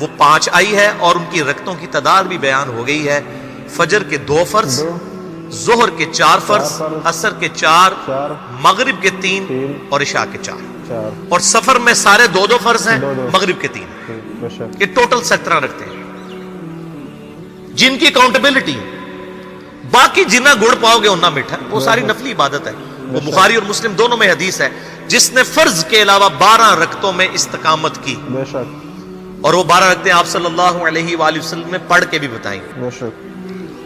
وہ 5 آئی ہے اور ان کی رکعتوں کی تعداد بھی بیان ہو گئی ہے. فجر کے 2 فرض، ظہر کے 4 فرض، عصر کے 4، مغرب کے 3 اور عشاء کے 4. اور سفر میں سارے 2 فرض ہیں، مغرب کے 3. یہ ٹوٹل 17 رکھتے ہیں جن کی اکاؤنٹیبلٹی. باقی جنہ گڑ پاؤ گے انہ میٹھا، وہ ساری نفلی عبادت ہے. وہ بخاری اور مسلم دونوں میں حدیث ہے، جس نے فرض کے علاوہ 12 رکعتوں میں استقامت کی، اور وہ 12 رکعتیں آپ صلی اللہ علیہ وآلہ وسلم نے پڑھ کے بھی بتائیں.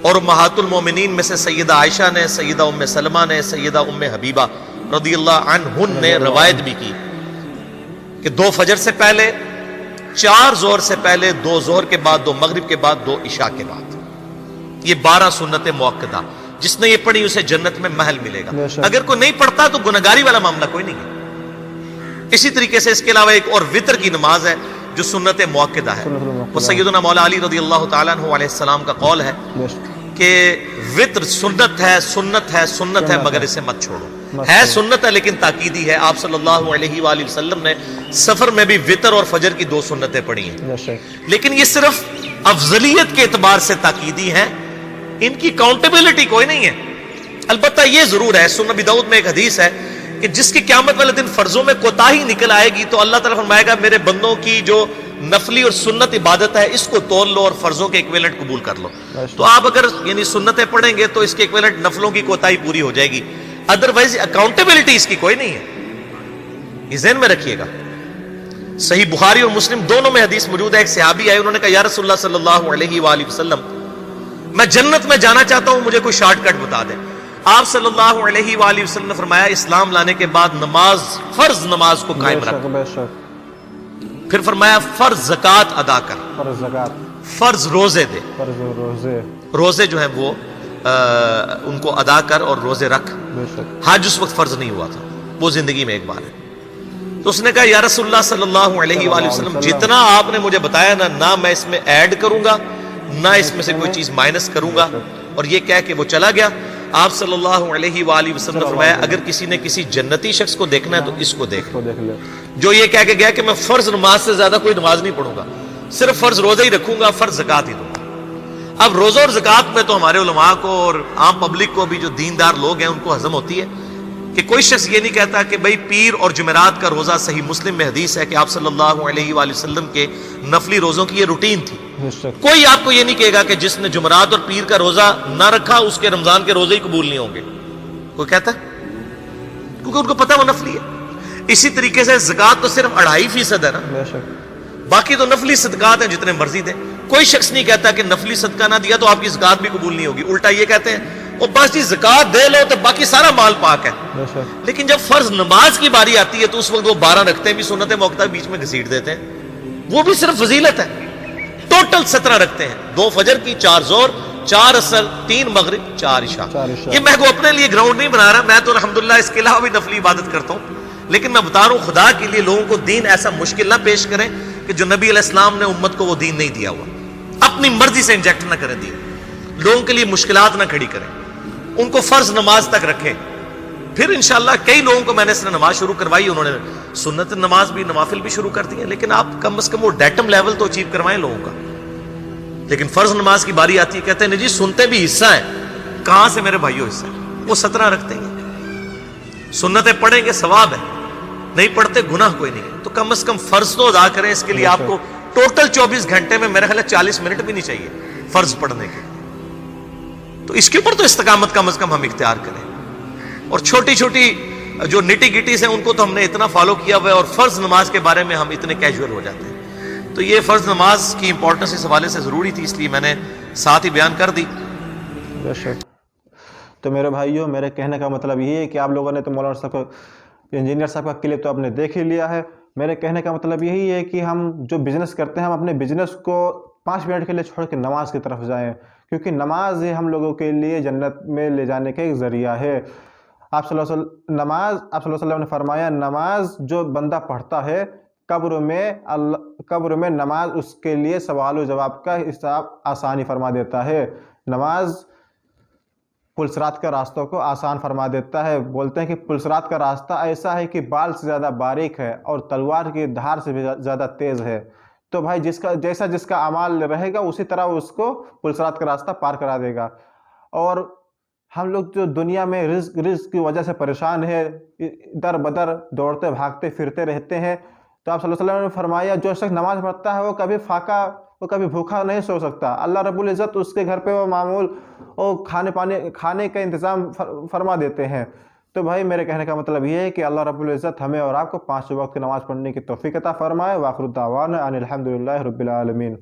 اور امہات المومنین میں سے سیدہ عائشہ نے، سیدہ ام سلمہ نے، سیدہ ام حبیبہ رضی اللہ عنہن نے روایت بھی کی کہ 2 فجر سے پہلے، 4 ظہر سے پہلے، 2 ظہر کے بعد، 2 مغرب کے بعد، 2 عشاء کے بعد. یہ 12 سنت موقدہ، جس نے یہ پڑھی اسے جنت میں محل ملے گا. اگر کوئی نہیں پڑھتا تو گناہگاری والا معاملہ کوئی نہیں ہے. اسی طریقے سے اس کے علاوہ ایک اور وتر کی نماز ہے جو سنت موقدہ ہے. وہ سیدنا مولا علی رضی اللہ تعالیٰ عنہ علیہ السلام کا قول ہے کہ وتر سنت ہے، سنت ہے، سنت ہے، مگر اسے مت چھوڑو. ہے سنت ہے لیکن تاکیدی ہے. آپ صلی اللہ علیہ وآلہ وسلم نے سفر میں بھی وتر اور فجر کی 2 سنتیں پڑھی ہیں، لیکن یہ صرف افضلیت کے اعتبار سے تاکیدی ہیں، ان کی اکاؤنٹیبلٹی کوئی نہیں ہے. البتہ یہ ضرور ہے، سنن ابی داؤد میں ایک حدیث ہے کہ جس کی قیامت والے دن فرضوں میں کوتاہی نکل آئے گی تو اللہ تعالیٰ فرمائے گا میرے بندوں کی جو نفلی اور سنت عبادت ہے اس کو تول لو اور فرضوں کے ایکویلنٹ قبول کر لو. تو آپ اگر یعنی سنتیں پڑھیں گے تو اس کے ایکویلنٹ نفلوں کی کوتاہی پوری ہو جائے گی، ادروائز اکاؤنٹیبلٹی اس کی کوئی نہیں ہے. یہ ذہن میں رکھیے گا. صحیح بخاری اور مسلم دونوں میں حدیث موجود ہے. ایک صحابی آئے، انہوں نے کہا یا رسول اللہ صلی اللہ علیہ وآلہ وسلم میں جنت میں جانا چاہتا ہوں، مجھے کوئی شارٹ کٹ بتا دیں. آپ صلی اللہ علیہ وآلہ وسلم نے فرمایا اسلام لانے کے بعد نماز، فرض نماز کو قائم رکھ. پھر فرمایا فرض زکوٰۃ ادا کر، فرض روزے دے، روزے جو ہیں وہ ان کو ادا کر اور روزے رکھ. حج اس وقت فرض نہیں ہوا تھا، وہ زندگی میں ایک بار ہے. تو اس نے کہا یا رسول اللہ صلی اللہ علیہ وآلہ وسلم جتنا آپ نے مجھے بتایا نہ میں اس میں ایڈ کروں گا نہ اس میں سے کوئی چیز مائنس کروں گا. اور یہ کہہ کے وہ چلا گیا. آپ صلی اللہ علیہ وآلہ وسلم نے فرمایا اگر کسی نے کسی جنتی شخص کو دیکھنا ہے تو اس کو دیکھ لے جو یہ کہہ کے گیا کہ میں فرض نماز سے زیادہ کوئی نماز نہیں پڑھوں گا، صرف فرض روزہ ہی رکھوں گا، فرض زکوٰۃ ہی دوں گا. اب روزہ اور زکوٰۃ میں تو ہمارے علماء کو اور عام پبلک کو بھی جو دیندار لوگ ہیں ان کو ہضم ہوتی ہے کہ کوئی شخص یہ نہیں کہتا کہ بھئی پیر اور جمعرات کا روزہ. صحیح مسلم میں حدیث ہے کہ آپ صلی اللہ علیہ وآلہ وسلم کے نفلی روزوں کی یہ روٹین تھی. کوئی آپ کو یہ نہیں کہے گا کہ جس نے جمعرات اور پیر کا روزہ نہ رکھا اس کے رمضان کے روزے ہی قبول نہیں ہوں گے. کوئی کہتا ہے؟ کیونکہ ان کو پتہ وہ نفلی ہے. اسی طریقے سے زکوٰۃ تو صرف 2.5% ہے نا، باقی تو نفلی صدقات ہیں جتنے مرضی دیں. کوئی شخص نہیں کہتا کہ نفلی صدقہ نہ دیا تو آپ کی زکوٰۃ بھی قبول نہیں ہوگی. الٹا یہ کہتے ہیں وہ بس جی زکوٰۃ دے لو تو باقی سارا مال پاک ہے. لیکن جب فرض نماز کی باری آتی ہے تو اس وقت وہ 12 رکھتے ہیں بھی سنت موقدہ بیچ میں گھسیٹ دیتے ہیں. وہ بھی صرف فضیلت ہے. ٹوٹل 17 رکھتے ہیں، 2 فجر کی، 4 ظہر، 4 عصر، 3 مغرب، 4 عشاء. یہ میں کو اپنے لیے گراؤنڈ نہیں بنا رہا، میں تو الحمدللہ اس کے علاوہ بھی نفلی عبادت کرتا ہوں. لیکن میں بتا رہا ہوں خدا کے لیے لوگوں کو دین ایسا مشکل نہ پیش کریں کہ جو نبی علیہ السلام نے امت کو وہ دین نہیں دیا ہوا. اپنی مرضی سے انجیکٹ نہ کریں دین، لوگوں کے لیے مشکلات نہ کھڑی کریں. ان کو فرض نماز تک رکھیں. پھر انشاءاللہ کئی لوگوں کو میں نے اس نے نماز شروع کروائی، انہوں نے سنت نماز بھی، نوافل بھی شروع کر دی ہیں. لیکن آپ کم از کم وہ ڈیٹم لیول تو اچیو کروائیں لوگوں کا. لیکن فرض نماز کی باری آتی ہے کہتے ہیں جی سنتے بھی حصہ ہیں. کہاں سے میرے بھائیوں حصہ ہے؟ وہ 17 رکھتے ہیں. سنتیں پڑھیں گے ثواب ہے، نہیں پڑھتے گناہ کوئی نہیں ہے. تو کم از کم فرض تو ادا کریں. اس کے لیے آپ کو ٹوٹل 24 گھنٹے میں میرا خیال ہے 40 منٹ بھی نہیں چاہیے فرض پڑھنے کے. تو اس کے اوپر تو استقامت کم از کم ہم اختیار کریں. اور چھوٹی چھوٹی جو نٹی گٹیز ہیں ان کو تو ہم نے اتنا فالو کیا ہوا ہے، اور فرض نماز کے بارے میں ہم اتنے کیجول ہو جاتے ہیں. تو یہ فرض نماز کی امپورٹنس اس حوالے سے ضروری تھی، اس لیے میں نے ساتھ ہی بیان کر دی. تو میرے بھائیوں، میرے کہنے کا مطلب یہ ہے کہ آپ لوگوں نے تو مولانا صاحب انجینئر صاحب کا کلپ تو آپ نے دیکھ ہی لیا ہے. میرے کہنے کا مطلب یہی ہے کہ ہم جو بزنس کرتے ہیں ہم اپنے بزنس کو 5 منٹ کے لیے چھوڑ کے نماز کی طرف جائیں، کیونکہ نماز ہی ہم لوگوں کے لیے جنت میں لے جانے کا ایک ذریعہ ہے. آپ صلی اللہ علیہ وسلم نے فرمایا نماز جو بندہ پڑھتا ہے قبر میں نماز اس کے لیے سوال و جواب کا حساب آسانی فرما دیتا ہے. نماز پلسرات کا راستوں کو آسان فرما دیتا ہے. بولتے ہیں کہ پلسرات کا راستہ ایسا ہے کہ بال سے زیادہ باریک ہے اور تلوار کی دھار سے بھی زیادہ تیز ہے. تو بھائی جس کا اعمال رہے گا اسی طرح اس کو پلسرات کا راستہ پار کرا دے گا۔ اور ہم لوگ جو دنیا میں رزق کی وجہ سے پریشان ہے، ادھر بدر دوڑتے بھاگتے پھرتے رہتے ہیں، تو آپ صلی اللہ علیہ وسلم نے فرمایا جو شخص نماز پڑھتا ہے وہ کبھی بھوکا نہیں سو سکتا۔ اللہ رب العزت اس کے گھر پہ وہ معمول کھانے کا انتظام فرما دیتے ہیں۔ تو بھائی میرے کہنے کا مطلب یہ ہے کہ اللہ رب العزت ہمیں اور آپ کو 5 وقت کی نماز پڑھنے کی توفیق عطا فرمائے۔ وآخر دعوانا ان الحمد للہ رب العالمین۔